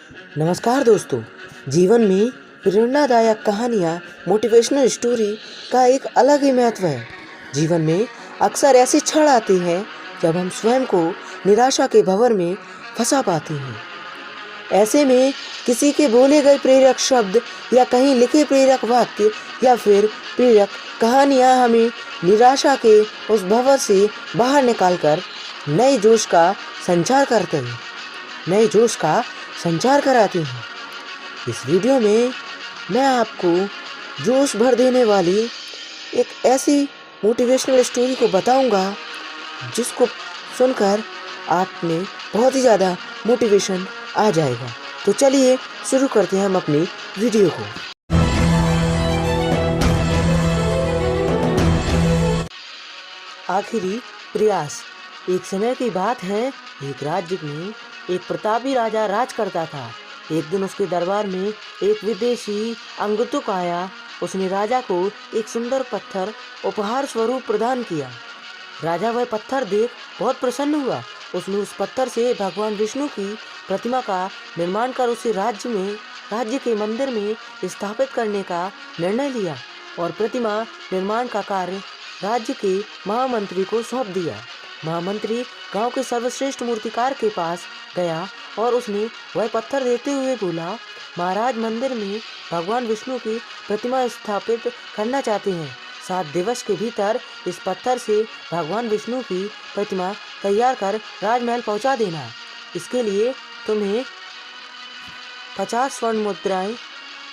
नमस्कार दोस्तों। जीवन में प्रेरणादायक कहानियाँ, मोटिवेशनल स्टोरी का एक अलग ही महत्व है। जीवन में अक्सर ऐसे क्षण आते हैं जब हम स्वयं को निराशा के भंवर में फंसा पाते हैं। ऐसे में किसी के बोले गए प्रेरक शब्द या कहीं लिखे प्रेरक वाक्य या फिर प्रेरक कहानियाँ हमें निराशा के उस भंवर से बाहर निकालकर नए जोश का संचार करते हैं, नए जोश का संचार कराते हैं। इस वीडियो में मैं आपको जोश भर देने वाली एक ऐसी मोटिवेशनल स्टोरी को बताऊंगा जिसको सुनकर आप में बहुत ही ज़्यादा मोटिवेशन आ जाएगा। तो चलिए शुरू करते हैं हम अपनी वीडियो को। आखिरी प्रयास। एक समय की बात है, एक राज्य में एक प्रतापी राजा राज करता था। एक दिन उसके दरबार में एक विदेशी अंगतुक आया। उसने राजा को एक सुंदर पत्थर उपहार स्वरूप प्रदान किया। राजा वह पत्थर देख बहुत प्रसन्न हुआ। उसने उस पत्थर से भगवान विष्णु की प्रतिमा का निर्माण कर उसे राज्य के मंदिर में स्थापित करने का निर्णय लिया और प्रतिमा निर्माण का कार्य राज्य के महामंत्री को सौंप दिया। महामंत्री गांव के सर्वश्रेष्ठ मूर्तिकार के पास गया और उसने वह पत्थर देते हुए बोला, महाराज मंदिर में भगवान विष्णु की प्रतिमा स्थापित करना चाहते हैं। 7 दिवस के भीतर इस पत्थर से भगवान विष्णु की प्रतिमा तैयार कर राजमहल पहुंचा देना। इसके लिए तुम्हें 50 स्वर्ण मुद्राएं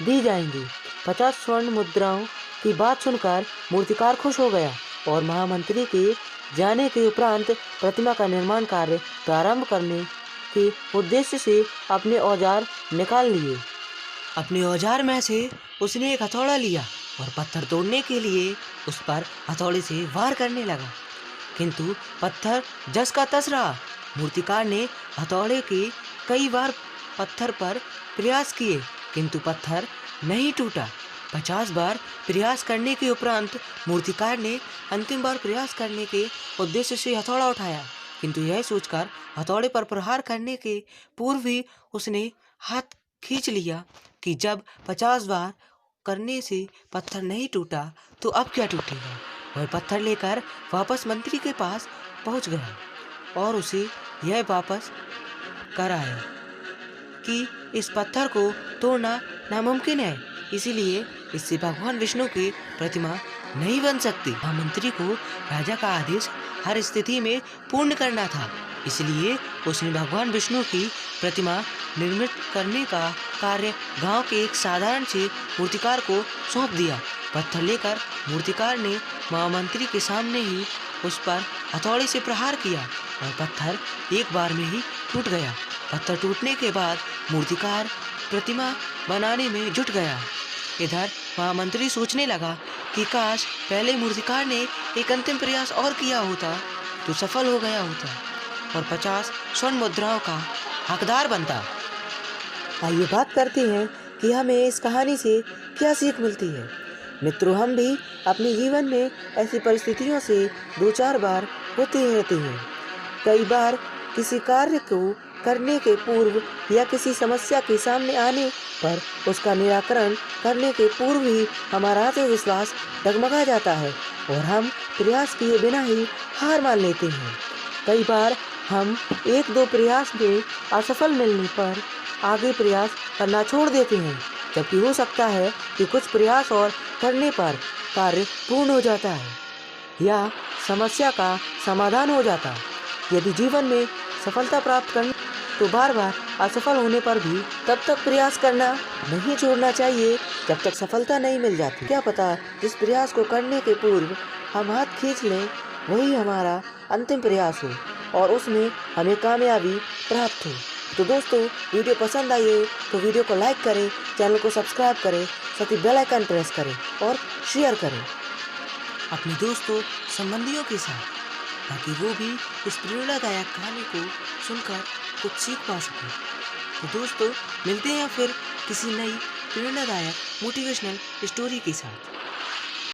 दी जाएंगी। 50 स्वर्ण मुद्राओं की बात सुनकर मूर्तिकार खुश हो गया और महामंत्री के जाने के उपरांत प्रतिमा का निर्माण कार्य प्रारंभ करने के उद्देश्य से अपने औजार निकाल लिए। अपने औजार में से उसने एक हथौड़ा लिया और पत्थर तोड़ने के लिए उस पर हथौड़े से वार करने लगा, किंतु पत्थर जस का तस रहा। मूर्तिकार ने हथौड़े के कई बार पत्थर पर प्रयास किए, किंतु पत्थर नहीं टूटा। 50 बार प्रयास करने के उपरांत मूर्तिकार ने अंतिम बार प्रयास करने के उद्देश्य से हथौड़ा उठाया, किंतु यह सोचकर हथौड़े पर प्रहार करने के पूर्व ही उसने हाथ खींच लिया कि जब 50 बार करने से पत्थर नहीं टूटा तो अब क्या टूटेगा। वह पत्थर लेकर वापस मंत्री के पास पहुंच गया और उसे यह वापस कराया कि इस पत्थर को तोड़ना नामुमकिन है, इसीलिए इससे भगवान विष्णु की प्रतिमा नहीं बन सकती। मंत्री को राजा का आदेश हर स्थिति में पूर्ण करना था, इसलिए उसने भगवान विष्णु की प्रतिमा निर्मित करने का कार्य गांव के एक साधारण से मूर्तिकार को सौंप दिया। पत्थर लेकर मूर्तिकार ने महामंत्री के सामने ही उस पर हथौड़े से प्रहार किया और पत्थर एक बार में ही टूट गया। पत्थर टूटने के बाद मूर्तिकार प्रतिमा बनाने में जुट गया। इधर महामंत्री सोचने लगा कि काश पहले मूर्तिकार ने एक अंतिम प्रयास और किया होता तो सफल हो गया होता और 50 स्वर्ण मुद्राओं का हकदार बनता। आइए बात करते हैं कि हमें इस कहानी से क्या सीख मिलती है। मित्रों, हम भी अपने जीवन में ऐसी परिस्थितियों से 2-4 बार होते रहते हैं। कई बार किसी कार्य को करने के पूर्व या किसी समस्या के सामने आने पर उसका निराकरण करने के पूर्व ही हमारा आत्मविश्वास डगमगा जाता है और हम प्रयास किए बिना ही हार मान लेते हैं। कई बार हम 1-2 प्रयास में असफल मिलने पर आगे प्रयास करना छोड़ देते हैं, जबकि हो सकता है कि कुछ प्रयास और करने पर कार्य पूर्ण हो जाता है या समस्या का समाधान हो जाता है। यदि जीवन में सफलता प्राप्त करनी तो बार बार असफल होने पर भी तब तक प्रयास करना नहीं छोड़ना चाहिए जब तक सफलता नहीं मिल जाती। क्या पता जिस प्रयास को करने के पूर्व हम हाथ खींच लें वही हमारा अंतिम प्रयास हो और उसमें हमें कामयाबी प्राप्त हो। तो दोस्तों, वीडियो पसंद आई हो तो वीडियो को लाइक करें, चैनल को सब्सक्राइब करें, साथ ही बेल आइकन प्रेस करें और शेयर करें अपने दोस्तों संबंधियों के साथ, ताकि वो भी इस प्रेरणादायक कहानी को सुनकर कुछ सीख पा सकें। तो दोस्तों, मिलते हैं फिर किसी नई प्रेरणादायक मोटिवेशनल स्टोरी के साथ।